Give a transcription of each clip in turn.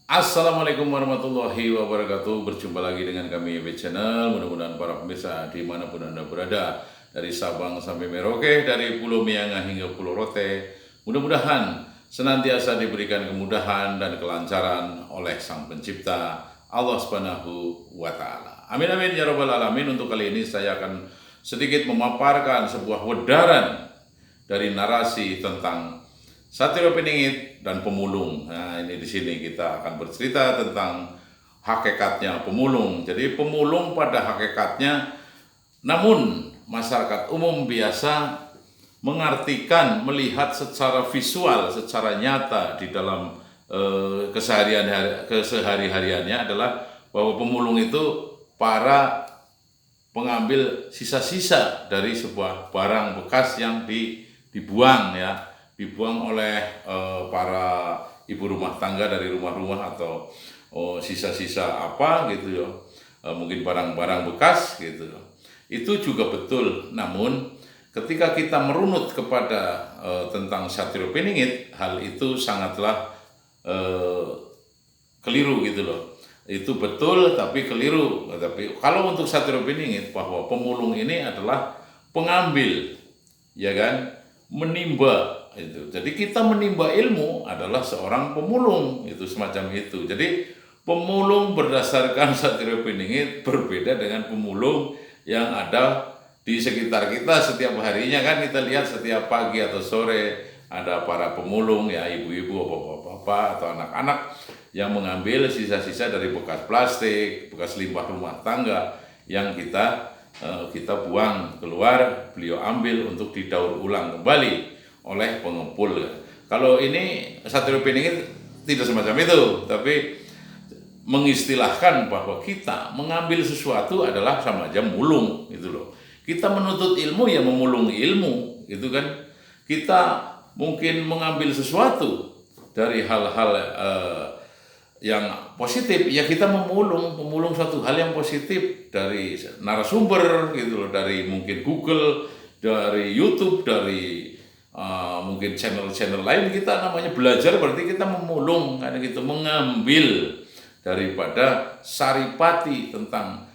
Assalamualaikum warahmatullahi wabarakatuh. Berjumpa lagi dengan kami YB Channel. Mudah-mudahan para pemirsa dimanapun Anda berada, dari Sabang sampai Merauke, dari Pulau Miangas hingga Pulau Rote, mudah-mudahan senantiasa diberikan kemudahan dan kelancaran oleh Sang Pencipta Allah Subhanahu wa Ta'ala. Amin amin ya rabbal alamin. Untuk kali ini saya akan sedikit memaparkan sebuah wedaran dari narasi tentang Satrio Piningit dan pemulung. Nah, ini di sini kita akan bercerita tentang hakikatnya pemulung. Jadi pemulung pada hakikatnya, namun masyarakat umum biasa mengartikan, melihat secara visual, secara nyata di dalam kesehari-hariannya adalah bahwa pemulung itu para pengambil sisa-sisa dari sebuah barang bekas yang dibuang ya, dibuang oleh para ibu rumah tangga dari rumah-rumah atau sisa-sisa apa gitu ya, mungkin barang-barang bekas gitu. Itu juga betul. Namun ketika kita merunut kepada tentang Satrio Piningit, hal itu sangatlah keliru gitu loh. Itu betul tapi keliru. Tapi kalau untuk Satrio Piningit, bahwa pemulung ini adalah pengambil, ya kan, menimba itu. Jadi kita menimba ilmu adalah seorang pemulung, itu semacam itu. Jadi pemulung berdasarkan Satrio Piningit berbeda dengan pemulung yang ada di sekitar kita setiap harinya. Kan kita lihat setiap pagi atau sore ada para pemulung ya, ibu-ibu, bapak-bapak atau anak-anak yang mengambil sisa-sisa dari bekas plastik, bekas limbah rumah tangga yang kita buang keluar, beliau ambil untuk didaur ulang kembali oleh pengepul. Kalau ini Satrio Piningit tidak semacam itu, tapi mengistilahkan bahwa kita mengambil sesuatu adalah sama aja mulung gitu loh. Kita menuntut ilmu ya memulung ilmu gitu kan. Kita mungkin mengambil sesuatu dari hal-hal yang positif ya, kita memulung suatu hal yang positif dari narasumber gitu loh, dari mungkin Google, dari YouTube, dari mungkin channel-channel lain. Kita namanya belajar, berarti kita memulung kan gitu, mengambil daripada saripati tentang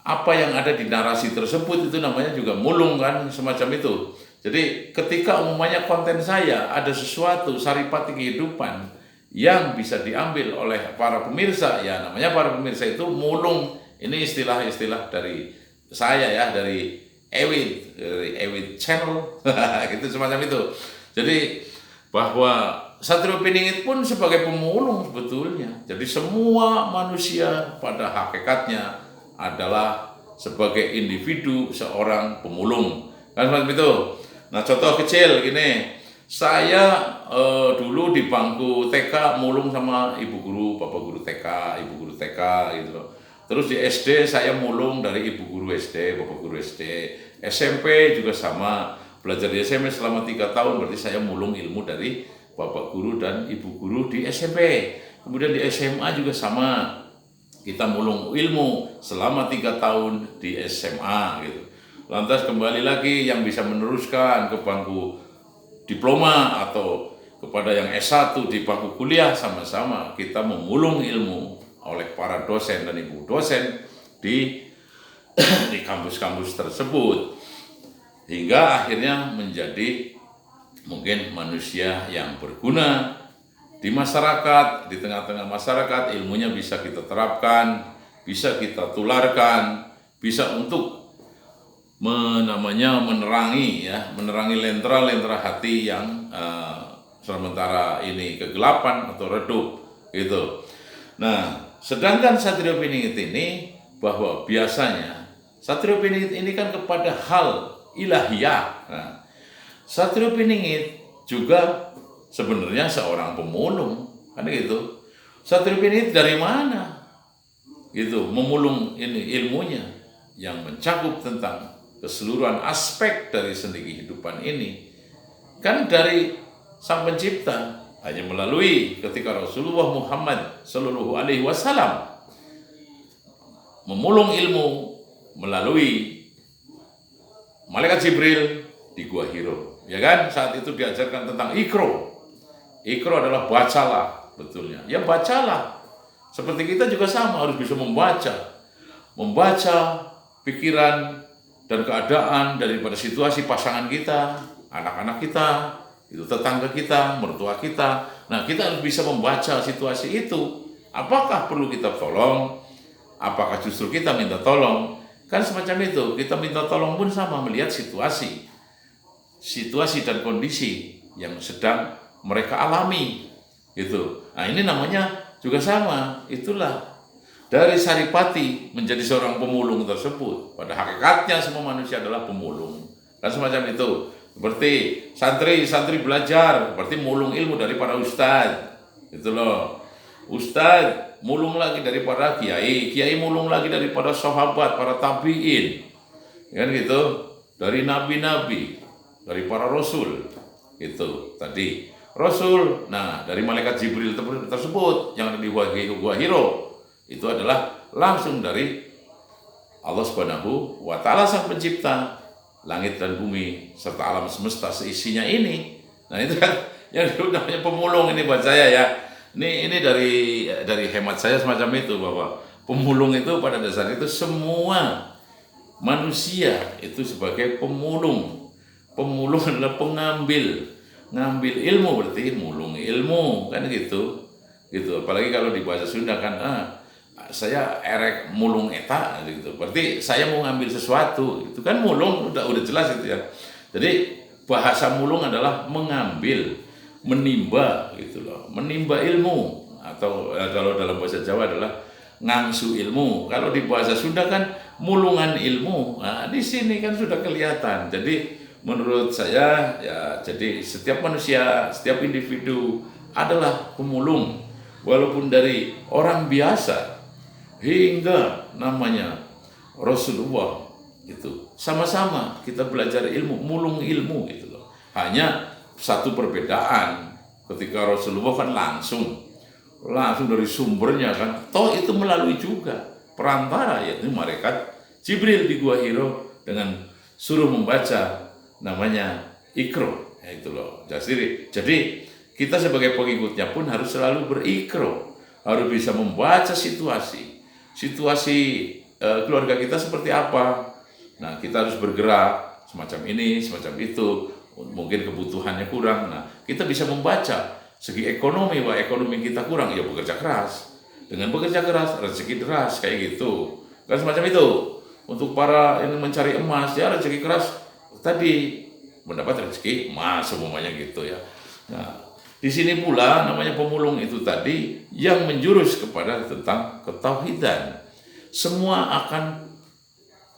apa yang ada di narasi tersebut, itu namanya juga mulung kan, semacam itu. Jadi ketika umumnya konten saya ada sesuatu saripati kehidupan yang bisa diambil oleh para pemirsa, ya namanya para pemirsa itu mulung. Ini istilah-istilah dari saya ya, dari Ewit Channel gitu, semacam itu. Jadi bahwa Satrio Piningit pun sebagai pemulung sebetulnya. Jadi semua manusia pada hakikatnya adalah sebagai individu seorang pemulung. Kan seperti itu. Nah, contoh kecil gini, saya dulu di bangku TK mulung sama ibu guru, bapak guru TK, ibu guru TK gitu loh. Terus di SD saya mulung dari ibu guru SD, bapak guru SD. SMP juga sama, belajar di SMP selama 3 tahun, berarti saya mulung ilmu dari bapak guru dan ibu guru di SMP. Kemudian di SMA juga sama, kita mulung ilmu selama 3 tahun di SMA gitu. Lantas kembali lagi yang bisa meneruskan ke bangku diploma atau kepada yang S1 di bangku kuliah, sama-sama kita memulung ilmu oleh para dosen dan ibu dosen di kampus-kampus tersebut, hingga akhirnya menjadi mungkin manusia yang berguna di masyarakat, di tengah-tengah masyarakat. Ilmunya bisa kita terapkan, bisa kita tularkan, bisa untuk menerangi lentera-lentera hati yang sementara ini kegelapan atau redup gitu. Nah, sedangkan Satrio Piningit ini, bahwa biasanya Satrio Piningit ini kan kepada hal ilahiyah. Nah, Satrio Piningit juga sebenarnya seorang pemulung, kan gitu. Satrio Piningit dari mana? Gitu, memulung ini ilmunya yang mencakup tentang keseluruhan aspek dari seni kehidupan ini. Kan dari Sang Pencipta, hanya melalui ketika Rasulullah Muhammad Sallallahu Alaihi Wasallam memulung ilmu melalui malaikat Jibril di Gua Hiro, ya kan? Saat itu diajarkan tentang Iqra. Iqra adalah bacalah, betulnya. Ya bacalah. Seperti kita juga sama, harus bisa membaca pikiran dan keadaan daripada situasi pasangan kita, anak-anak kita, itu tetangga kita, mertua kita. Nah, kita harus bisa membaca situasi itu. Apakah perlu kita tolong? Apakah justru kita minta tolong? Kan semacam itu. Kita minta tolong pun sama, melihat situasi dan kondisi yang sedang mereka alami. Gitu. Nah, ini namanya juga sama. Itulah dari Saripati menjadi seorang pemulung tersebut. Pada hakikatnya semua manusia adalah pemulung. Kan semacam itu. Seperti santri belajar, berarti mulung ilmu dari para ustadz. Itu loh. Ustadz mulung lagi daripada kiai mulung lagi daripada sahabat, para tabiin. Kan gitu. Dari nabi-nabi, dari para rasul. Itu tadi. Rasul, nah dari malaikat Jibril tersebut yang ada di Gua Hiro, itu adalah langsung dari Allah Subhanahu wa Ta'ala, Sang Pencipta langit dan bumi serta alam semesta seisinya ini. Nah, itu kan yang namanya pemulung ini buat saya ya. Ini dari hemat saya semacam itu, bahwa pemulung itu pada dasarnya itu semua manusia itu sebagai pemulung. Pemulung adalah ngambil ilmu, berarti mulung ilmu, kan gitu. Apalagi kalau di bahasa Sunda kan, saya erek mulung eta gitu. Berarti saya mau ngambil sesuatu. Itu kan mulung udah jelas itu ya. Jadi bahasa mulung adalah mengambil, menimba gitu loh. Menimba ilmu, atau kalau dalam bahasa Jawa adalah ngangsu ilmu. Kalau di bahasa Sunda kan mulungan ilmu. Nah, di sini kan sudah kelihatan. Jadi menurut saya ya, jadi setiap manusia, setiap individu adalah pemulung, walaupun dari orang biasa hingga namanya Rasulullah, itu sama-sama kita belajar ilmu, mulung ilmu gitu loh. Hanya satu perbedaan, ketika Rasulullah kan langsung dari sumbernya kan, toh itu melalui juga perantara, yaitu malaikat Jibril di Gua Hiro dengan suruh membaca namanya ikro, ya itu loh. Jadi kita sebagai pengikutnya pun harus selalu berikro, harus bisa membaca situasi keluarga kita seperti apa. Nah, kita harus bergerak semacam ini, semacam itu. Mungkin kebutuhannya kurang. Nah, kita bisa membaca segi ekonomi, wah ekonomi kita kurang, ya bekerja keras. Dengan bekerja keras, rezeki deras, kayak gitu. Kan semacam itu. Untuk para yang mencari emas, ya rezeki keras tadi mendapat rezeki emas semuanya gitu ya. Nah, di sini pula namanya pemulung itu tadi yang menjurus kepada tentang ketauhidan. Semua akan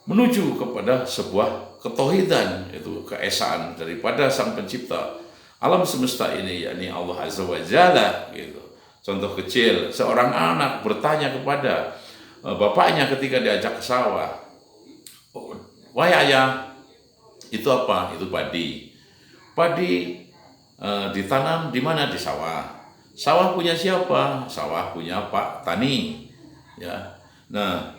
menuju kepada sebuah ketauhidan, itu keesaan daripada Sang Pencipta alam semesta ini, yakni Allah Azza wa Jalla gitu. Contoh kecil, seorang anak bertanya kepada bapaknya ketika diajak ke sawah, "Wahai ayah, itu apa?" "Itu padi." "Padi ditanam di mana?" "Di sawah." "Sawah punya siapa?" "Sawah punya Pak Tani." Ya. Nah,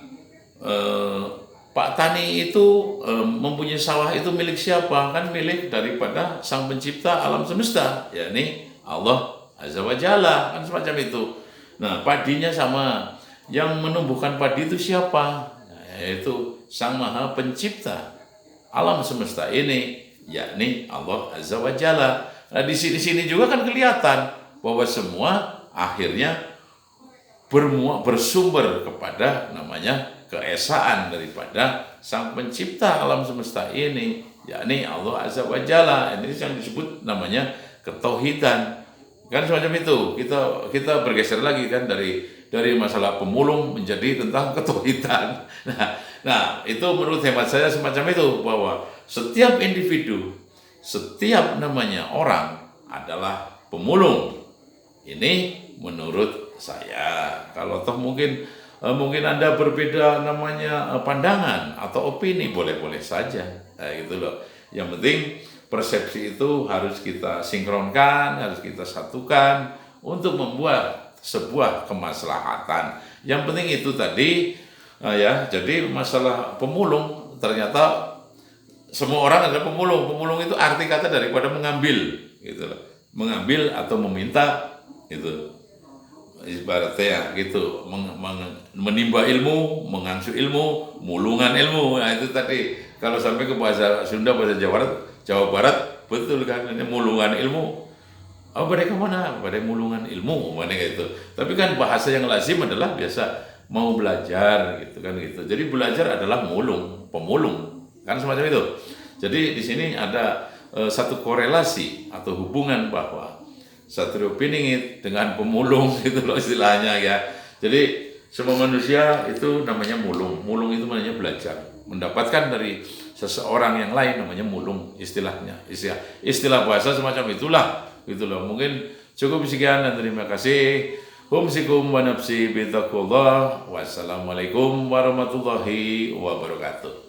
Pak Tani itu mempunyai sawah itu milik siapa? Kan milik daripada Sang Pencipta alam semesta, yakni Allah Azza wa Jalla, kan semacam itu. Nah, padinya sama. Yang menumbuhkan padi itu siapa? Nah, yaitu Sang Maha Pencipta alam semesta ini, yakni Allah Azza wa Jalla. Nah, di sini juga kan kelihatan bahwa semua akhirnya bersumber kepada namanya keesaan daripada Sang Pencipta alam semesta ini, yakni Allah Azza wa Jalla. Ini yang disebut namanya ketauhidan. Kan semacam itu. Kita bergeser lagi kan dari masalah pemulung menjadi tentang ketauhidan. Nah, itu menurut hemat saya semacam itu, bahwa setiap individu, setiap namanya orang adalah pemulung. Ini menurut saya. Kalau toh mungkin Anda berbeda namanya pandangan atau opini, boleh-boleh saja. Nah, gitu loh. Yang penting persepsi itu harus kita sinkronkan, harus kita satukan untuk membuat sebuah kemaslahatan. Yang penting itu tadi ya. Jadi masalah pemulung, ternyata semua orang adalah pemulung. Pemulung itu arti kata daripada mengambil, gitu loh. Mengambil atau meminta, itu ibaratnya gitu, menimba ilmu, mengangsu ilmu, mulungan ilmu. Nah itu tadi kalau sampai ke bahasa Sunda, bahasa Jawa Barat betul kan, ini mulungan ilmu. Oh, pada kemana? Pada mulungan ilmu, mana gitu. Tapi kan bahasa yang lazim adalah biasa mau belajar gitu kan gitu. Jadi belajar adalah mulung, pemulung, kan semacam itu. Jadi di sini ada satu korelasi atau hubungan bahwa Satrio Piningit dengan pemulung itu loh istilahnya ya. Jadi semua manusia itu namanya mulung. Mulung itu namanya belajar, mendapatkan dari seseorang yang lain namanya mulung istilahnya. Istilah bahasa semacam itulah. Gitu loh. Mungkin cukup sekian dan terima kasih. Humsikum wa nafsi bitaqullah. Wassalamualaikum warahmatullahi wabarakatuh.